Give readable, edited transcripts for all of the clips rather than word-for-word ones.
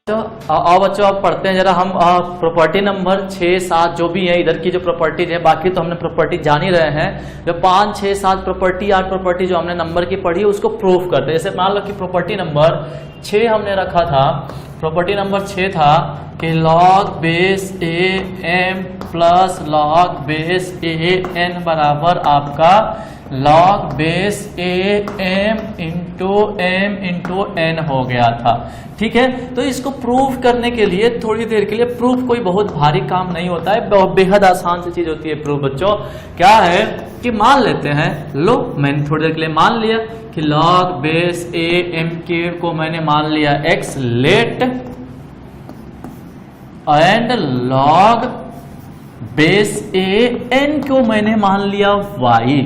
तो आओ बच्चों आप पढ़ते हैं जरा हम प्रॉपर्टी नंबर 6, 7 जो भी है इधर की जो प्रॉपर्टीज है, बाकी तो हमने प्रॉपर्टी जान ही रहे हैं। जो 5, 6, 7 प्रॉपर्टी 8 प्रॉपर्टी जो हमने नंबर की पढ़ी उसको प्रूफ करते हैं। जैसे मान लो कि प्रॉपर्टी नंबर 6 हमने रखा था, प्रॉपर्टी नंबर 6 था कि log base a m plus log base a n बराबर आपका log base a m into n हो गया था। ठीक है, तो इसको प्रूफ करने के लिए थोड़ी देर के लिए, प्रूफ कोई बहुत भारी काम नहीं होता है, बेहद आसान सी चीज होती है प्रूफ। बच्चों क्या है कि मान लेते हैं, लो मैंने थोड़ी देर के लिए मान लिया कि लॉग बेस ए एम के को मैंने मान लिया x let and log base a n को मैंने मान लिया वाई।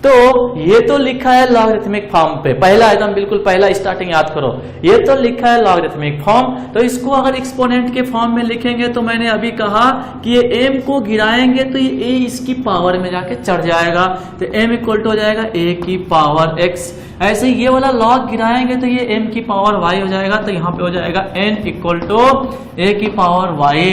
तो ये तो लिखा है लॉगरिथमिक फॉर्म पे, पहला एकदम बिल्कुल पहला स्टार्टिंग याद करो, ये तो लिखा है लॉगरिथमिक फॉर्म। तो इसको अगर एक्सपोनेंट के फॉर्म में लिखेंगे तो मैंने अभी कहा कि ये m को गिराएंगे तो ये a इसकी पावर में जाके चढ़ जाएगा, तो m इक्वल टू हो जाएगा a की पावर x। ऐसे ही ये वाला लॉग गिराएंगे तो ये m की पावर y हो जाएगा, तो यहाँ पे हो जाएगा n इक्वल टू a की power y,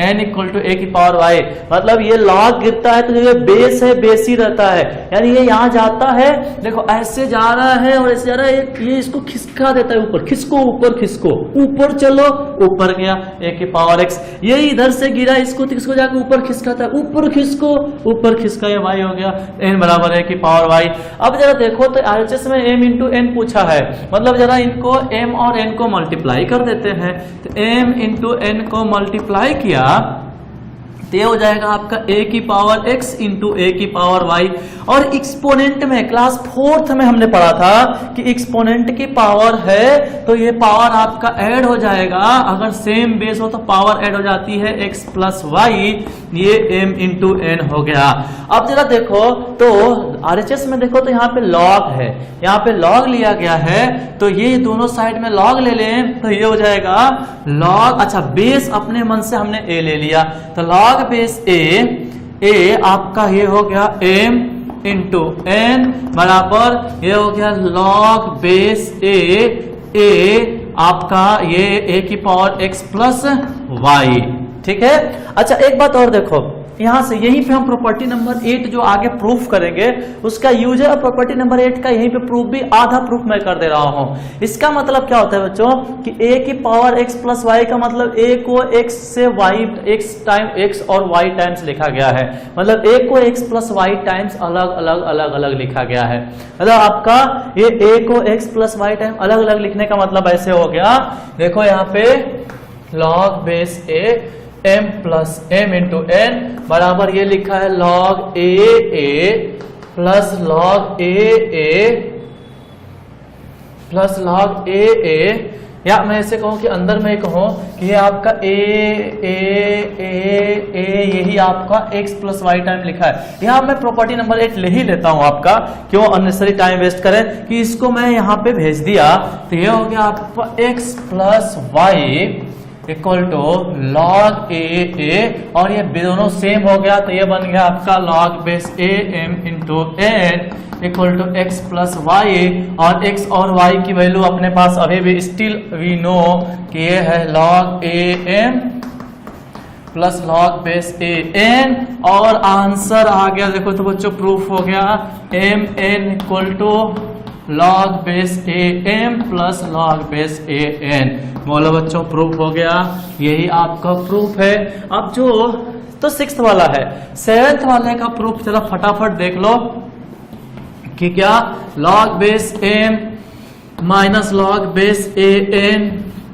n equal to a की पावर y। मतलब ये लॉग गिरता है तो ये बेस है, बेस ही रहता है, यानी ये यहाँ जाता है, देखो ऐसे जा रहा है और ऐसे जा रहा है, ये इसको खिसका देता है ऊपर, खिसको ऊपर, खिसको ऊपर, चलो ऊपर गया a की पावर x। ये इधर से गिरा, इसको तो इसको जाकर ऊपर खिसकाता है, ऊपर खिसको ऊपर खिसका, ये y हो गया, n बराबर a की पावर y। अब जरा देखो तो RHS में m इंटू n पूछा है, मतलब जरा इनको m और n को मल्टीप्लाई कर देते हैं, तो m इंटू n को मल्टीप्लाई किया तो ये हो जाएगा आपका a की पावर x इंटू a की पावर y। और एक्सपोनेंट में क्लास 4th में हमने पढ़ा था कि एक्सपोनेंट की पावर है तो ये पावर आपका ऐड हो जाएगा, अगर सेम बेस हो तो पावर ऐड हो जाती है x प्लस वाई, ये m इंटू n हो गया। अब जरा देखो तो RHS में देखो तो यहाँ पे लॉग है, यहाँ पे लॉग लिया गया है, तो ये दोनों साइड में लॉग ले लें तो ये हो जाएगा लॉग, अच्छा बेस अपने मन से हमने a ले लिया, तो लॉग बेस a आपका ये हो गया m इंटू एन बराबर ये हो गया लॉग बेस a आपका ये a की पावर x प्लस वाई। ठीक है, अच्छा एक बात और देखो, यहां से यहीं पे हम प्रॉपर्टी नंबर 8 जो आगे प्रूफ करेंगे उसका यूज है, और प्रॉपर्टी नंबर 8 का यहीं पे प्रूफ भी आधा प्रूफ मैं कर दे रहा हूं। इसका मतलब क्या होता है बच्चों कि a की पावर x प्लस वाई का मतलब a को x से y x टाइम x और y टाइम्स लिखा गया है, मतलब a को x प्लस वाई टाइम्स अलग अलग लिखा गया है। मतलब आपका ये a को x प्लस वाई टाइम अलग अलग लिखने का मतलब ऐसे हो गया, देखो यहाँ पे log base a m plus m into n बराबर ये लिखा है log a plus log a plus log a, या मैं ऐसे कहूं कि अंदर में कहूं कि ये आपका a यही आपका x प्लस वाई टाइम लिखा है। यहाँ मैं प्रॉपर्टी नंबर 8 ले ही लेता हूं आपका, क्यों अननेसेसरी टाइम वेस्ट करें, कि इसको मैं यहाँ पे भेज दिया तो ये हो गया आपका x plus y equal to log a और ये दोनों सेम हो गया, तो ये बन गया आपका log base a m into n equal to x plus y, और x और y की वैल्यू अपने पास अभी भी स्टिल वी नो कि ये है log a m plus log base a n, और आंसर आ गया, देखो तो बच्चों प्रूफ हो गया m n equal to log base a m plus log base a n। बोलो बच्चों प्रूफ हो गया, यही आपका प्रूफ है। अब जो तो 6th वाला है, 7th वाले का प्रूफ चलो फटाफट देख लो कि क्या log base m minus log base a n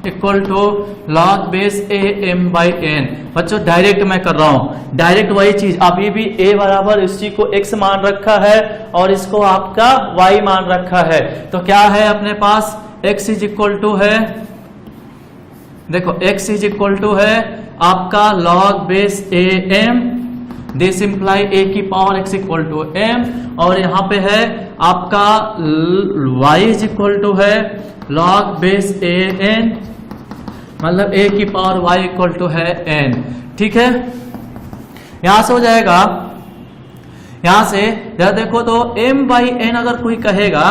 equal to log base a m by n। बच्चों डायरेक्ट मैं कर रहा हूं, डायरेक्ट वही चीज, अभी भी a बराबर इसी को x मान रखा है और इसको आपका y मान रखा है, तो क्या है अपने पास x इज इक्वल टू है, देखो x इज इक्वल टू है आपका log base a m, this imply a की power x equal to m, और यहाँ पे है आपका y इज इक्वल टू है लॉग बेस a n, मतलब a की पावर y इक्वल टू है n। ठीक है, यहां से हो जाएगा, यहां से जरा देखो तो m बाई n अगर कोई कहेगा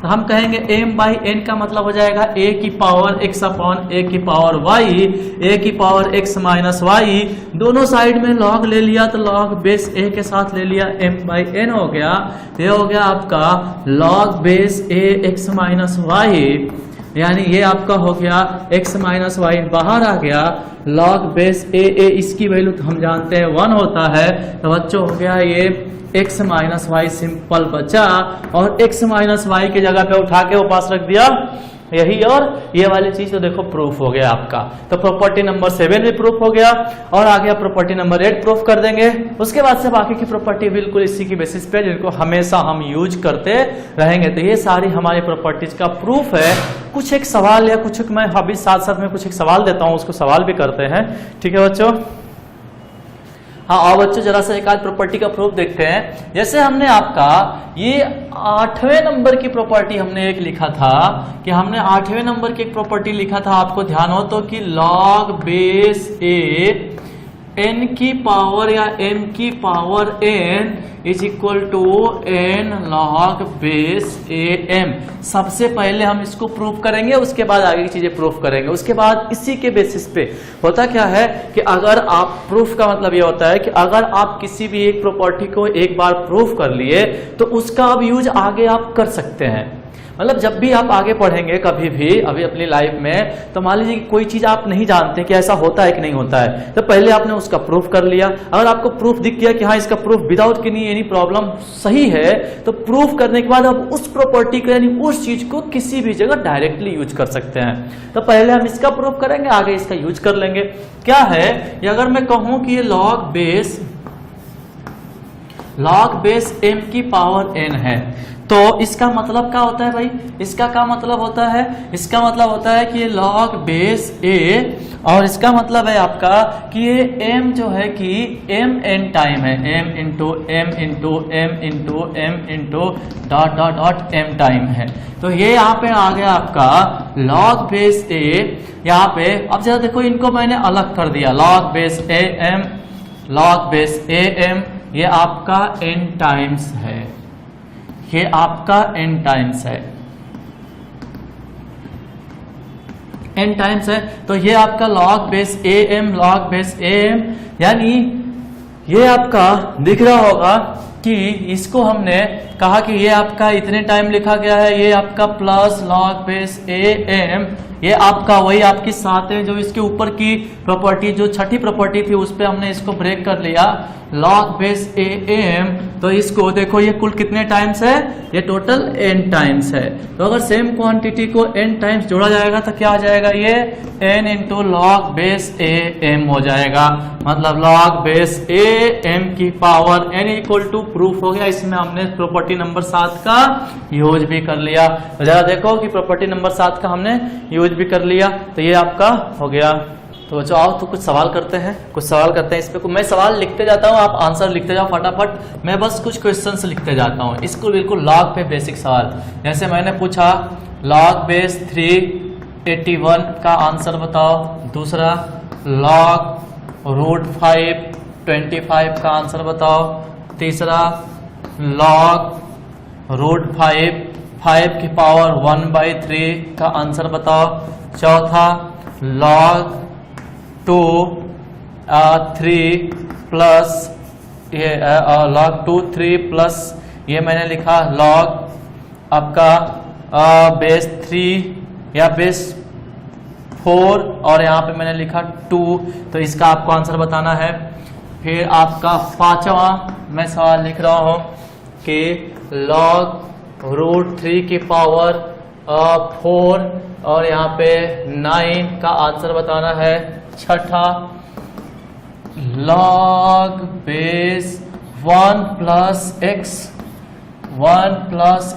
तो हम कहेंगे m बाई n का मतलब हो जाएगा a की पावर x अपॉन a की पावर y, a की पावर x माइनस y, दोनों साइड में log ले लिया तो log बेस a के साथ ले लिया, m बाई n हो गया। ये हो गया आपका log base a x minus y, यानी ये आपका हो गया x माइनस वाई बाहर आ गया, log बेस a इसकी वैल्यू हम जानते हैं 1 होता है, तो बच्चों हो गया ये x माइनस वाई सिंपल बचा, और x माइनस वाई की जगह पे उठा के वो पास रख दिया यही, और ये वाली चीज तो देखो प्रूफ हो गया आपका। तो प्रॉपर्टी नंबर 7 भी प्रूफ हो गया, और आ गया प्रॉपर्टी नंबर 8 प्रूफ कर देंगे। उसके बाद से बाकी की प्रॉपर्टी बिल्कुल इसी की बेसिस पे जिनको हमेशा हम यूज करते रहेंगे। तो ये सारी हमारी प्रॉपर्टीज का प्रूफ है। कुछ एक सवाल या कुछ मैं अभी साथ साथ में कुछ एक सवाल देता हूँ, उसको सवाल भी करते हैं, ठीक है बच्चों। हाँ और बच्चों जरा सा एक आध प्रॉपर्टी का प्रूफ देखते हैं। जैसे हमने आपका ये 8वें नंबर की प्रॉपर्टी हमने एक लिखा था, कि हमने 8वें नंबर की एक प्रॉपर्टी लिखा था, आपको ध्यान हो तो, कि log बेस a n की पावर या m की power n is equal to n log base a m। सबसे पहले हम इसको प्रूफ करेंगे, उसके बाद आगे की चीजें प्रूफ करेंगे। उसके बाद इसी के बेसिस पे होता क्या है कि अगर आप प्रूफ का मतलब ये होता है कि अगर आप किसी भी एक प्रॉपर्टी को एक बार प्रूफ कर लिए तो उसका अब यूज आगे आप कर सकते हैं। मतलब जब भी आप आगे पढ़ेंगे कभी भी अभी अपनी लाइफ में, तो मान लीजिए कि कोई चीज आप नहीं जानते कि ऐसा होता है कि नहीं होता है, तो पहले आपने उसका प्रूफ कर लिया। अगर आपको प्रूफ दिख गया कि हाँ इसका प्रूफ विदाउट एनी प्रॉब्लम सही है, तो प्रूफ करने के बाद आप उस प्रॉपर्टी को यानी उस चीज को किसी भी जगह डायरेक्टली यूज कर सकते हैं। तो पहले हम इसका प्रूफ करेंगे, आगे इसका यूज कर लेंगे। क्या है कि अगर मैं कहूं कि ये log बेस m की पावर n है, तो इसका मतलब क्या होता है भाई, इसका क्या मतलब होता है, इसका मतलब होता है कि ये log बेस a, और इसका मतलब है आपका कि ये m जो है कि m n टाइम है, m into m into m into m into dot dot dot m time है। तो ये यहाँ पे आ गया आपका log बेस a। यहाँ पे अब जरा देखो, इनको मैंने अलग कर दिया, log base a m, log base a m, ये आपका n टाइम्स है, ये आपका n टाइम्स है, n टाइम्स है। तो ये आपका log base am, log base am, यानी ये आपका दिख रहा होगा कि इसको हमने कहा कि ये आपका इतने टाइम लिखा गया है, ये आपका प्लस log बेस am, ये आपका वही आपकी साथ है जो इसके ऊपर की प्रॉपर्टी जो छठी प्रॉपर्टी थी उस पे हमने इसको ब्रेक कर लिया, log बेस am। तो इसको देखो ये कुल कितने टाइम्स है, ये टोटल n टाइम्स है। तो अगर सेम क्वांटिटी को n टाइम्स जोड़ा जाएगा तो क्या आ जाएगा, ये n into log base am हो जाएगा। मतलब log बेस am की power n equal to proof हो गया। इसमें हमने प्रॉपर्टी नंबर 7 का यूज भी कर लिया। तो जरा देखो कि प्रॉपर्टी नंबर 7 का हमने यूज भी कर लिया, तो ये आपका हो गया। तो बच्चों आओ तो कुछ सवाल करते हैं, इस पे मैं सवाल लिखते जाता हूँ, आप आंसर लिखते जाओ फटाफट। मैं बस कुछ क्वेश्चंस लिखते जाता हूँ, इसको बिल्कुल log पे बेसिक सवाल। जैसे मैंने पूछा log बेस 381 का आंसर बताओ, दूसरा log रूट 525 का आंसर बताओ, तीसरा log रूट 5 की पावर 1/3 का आंसर बताओ, चौथा log 2 3 प्लस ये log 2 3 प्लस ये मैंने लिखा log आपका बेस 3 या बेस 4, और यहाँ पे मैंने लिखा 2। तो इसका आपको आंसर बताना है। फिर आपका पांचवा मैं सवाल लिख रहा हूँ कि log रूट 3 की पावर 4 और यहाँ पे 9 का आंसर बताना है। छठा log बेस 1 प्लस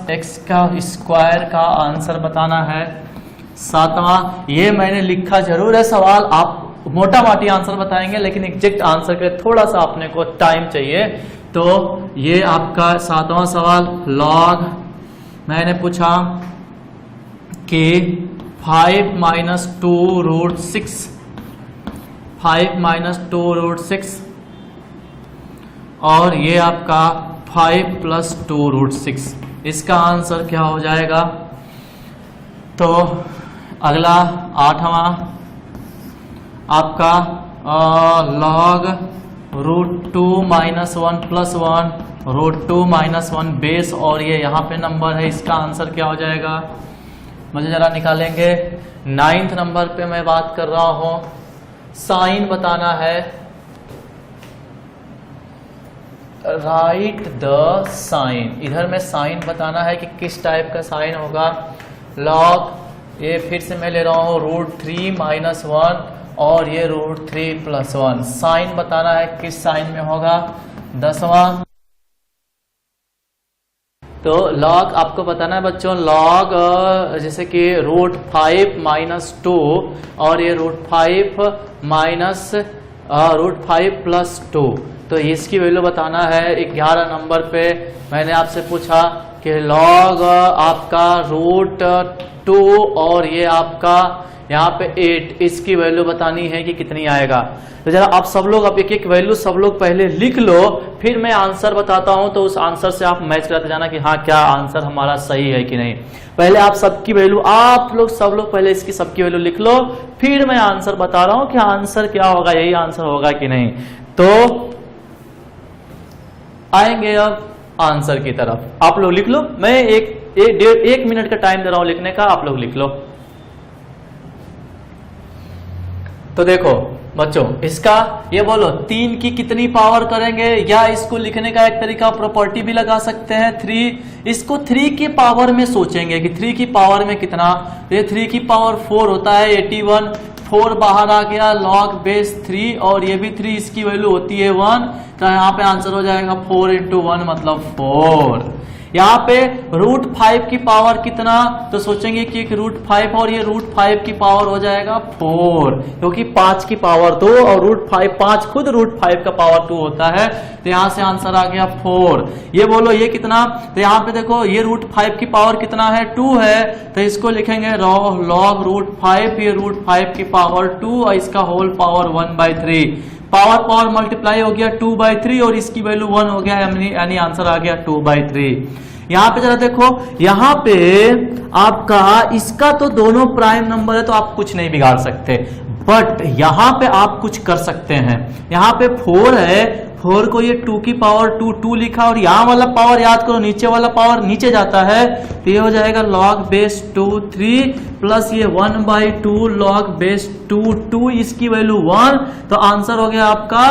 x का स्क्वायर का आंसर बताना है। सातवां ये मैंने लिखा जरूर है सवाल, आप मोटा माटी आंसर बताएंगे लेकिन एग्जैक्ट आंसर के लिए थोड़ा सा अपने को टाइम चाहिए। तो ये आपका सातवां सवाल log मैंने पूछा कि 5 माइनस 2 रूट 6, 5 माइनस 2 रूट 6 और ये आपका 5 प्लस 2 रूट 6। इसका आंसर क्या हो जाएगा? तो अगला 8वां आपका log √2 - 1 + 1 √2 - 1 बेस, और ये यहाँ पे नंबर है, इसका आंसर क्या हो जाएगा? मुझे जरा निकालेंगे। 9th नंबर पे मैं बात कर रहा हूं, साइन बताना है। राइट द साइन, इधर में साइन बताना है कि किस टाइप का साइन होगा। लॉग, ये फिर से मैं ले रहा हूं √3 - 1 और ये √3 + 1। साइन बताना है किस साइन में होगा। 10वां, तो लॉग आपको बताना है बच्चों, लॉग जैसे कि √5 - 2 और ये √5 + 2, तो इसकी वैल्यू बताना है। 11 नंबर पे मैंने आपसे पूछा कि लॉग आपका √2 और ये आपका यहाँ पे 8, इसकी वैल्यू बतानी है कि कितनी आएगा। तो जरा आप सब लोग अब एक एक वैल्यू सब लोग पहले लिख लो, फिर मैं आंसर बताता हूं, तो उस आंसर से आप मैच कराते जाना कि हाँ क्या आंसर हमारा सही है कि नहीं। पहले आप सबकी वैल्यू, आप लोग सब लोग पहले इसकी सबकी वैल्यू लिख लो, फिर मैं आंसर बता रहा हूं कि आंसर क्या होगा, यही आंसर होगा कि नहीं। तो आएंगे अब आंसर की तरफ। आप लोग लिख लो, मैं एक मिनट का टाइम दे रहा हूं लिखने का, आप लोग लिख लो। तो देखो बच्चों, इसका ये बोलो 3 की कितनी पावर करेंगे, या इसको लिखने का एक तरीका प्रॉपर्टी भी लगा सकते हैं 3। इसको 3 की पावर में सोचेंगे कि 3 की पावर में कितना, ये 3 की पावर 4 होता है 81, 4 बाहर आ गया, log बेस 3 और ये भी 3, इसकी वैल्यू होती है 1, तो यहाँ पे आंसर हो जाएगा 4 × 1 मतलब 4। यहाँ पे √5 की पावर कितना, तो सोचेंगे कि एक √5 और ये √5 की पावर हो जाएगा 4, क्योंकि 5 की पावर 2 और √5, 5 खुद √5 का पावर 2 होता है, तो यहाँ से आंसर आ गया 4। ये बोलो ये कितना, तो यहाँ पे देखो ये √5 की पावर कितना है, 2 है, तो इसको लिखेंगे log √5, ये √5 की पावर 2 और इसका होल पावर 1/3, पावर मल्टीप्लाई हो गया 2/3 और इसकी वैल्यू 1 हो गया, यानी आंसर आ गया 2/3। यहाँ पे जरा देखो, यहाँ पे आपका इसका तो दोनों प्राइम नंबर है तो आप कुछ नहीं बिगाड़ सकते, बट यहाँ पे आप कुछ कर सकते हैं। यहाँ पे 4 है, 4 को ये 2 की पावर 2 लिखा, और यहाँ वाला पावर याद करो, नीचे वाला पावर नीचे जाता है, तो ये हो जाएगा log बेस 2 3 प्लस ये 1/2 log बेस 2 इसकी वैल्यू 1, तो आंसर हो गया आपका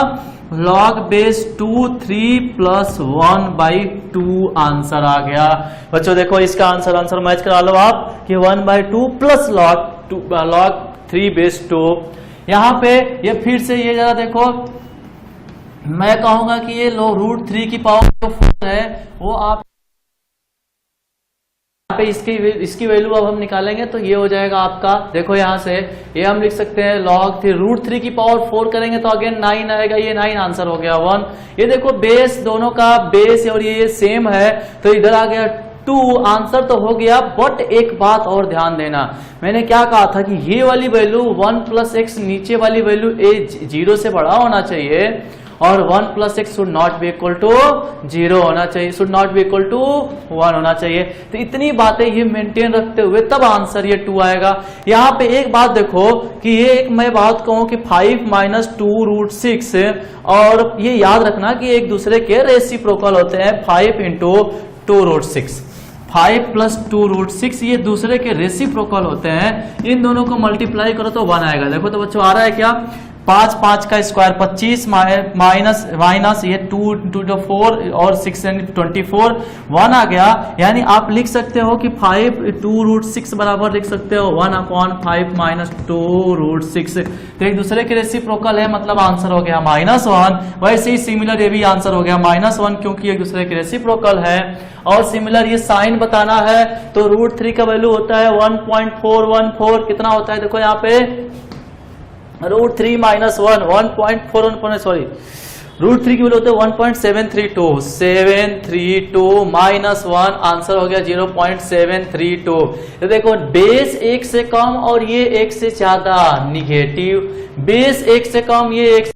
log बेस 2 3 प्लस 1/2 आंसर आ गया। बच्चों देखो इसका आंसर मैच करा लो आप कि 1/2 प्लस log 3 बेस 2। यहाँ पे ये फिर से ये जरा देखो, मैं कहूंगा कि ये √3 की पावर जो 4 है वो आप यहाँ पे इसकी वैल्यू अब हम निकालेंगे, तो ये हो जाएगा आपका, देखो यहाँ से ये हम लिख सकते हैं log √3 की पावर 4 करेंगे तो अगेन 9 आएगा, ये 9 आंसर हो गया 1। ये देखो बेस, दोनों का बेस और ये सेम है, तो इधर आ गया 2, आंसर तो हो गया। बट एक बात और ध्यान देना, मैंने क्या कहा था कि ये वाली वैल्यू 1 + x, नीचे वाली वैल्यू 0 से बड़ा होना चाहिए, और 1 + x should not be equal to 0 होना चाहिए, should not be equal to 1 होना चाहिए। तो इतनी बातें ये मेंटेन रखते हुए तब आंसर ये 2 आएगा। यहाँ पे एक बात देखो कि ये एक मैं बात कहूं कि 5 - 2 √6, और ये याद रखना कि एक दूसरे के रेसिप्रोकल होते हैं, 5 × 2 √6, 5 + 2 √6 ये दूसरे के रेसिप्रोकल होते हैं। इन दोनों को मल्टीप्लाई करो तो 1 आएगा। देखो तो बच्चों आ रहा है क्या, 5 का स्क्वायर 25 माइनस ये 2 × 4 और 6 24, 1 आ गया। यानी आप लिख सकते हो कि 5 2 √6 बराबर लिख सकते हो 1/5 - 2 √6। तो एक दूसरे के रेसिप्रोकल है, मतलब आंसर हो गया -1। वैसे ही सिमिलर ये भी आंसर हो गया -1, क्योंकि एक दूसरे के रेसिप्रोकल है। और सिमिलर ये साइन बताना है, तो √3 का वैल्यू होता है 1.414, कितना होता है देखो यहाँ पे √3 - 1 सॉरी √3 की वैल्यू होते हैं 1.732, 732 - 1 आंसर हो गया 0.732। तो देखो बेस 1 से कम और ये 1 से ज्यादा, निगेटिव, बेस 1 से कम, ये 1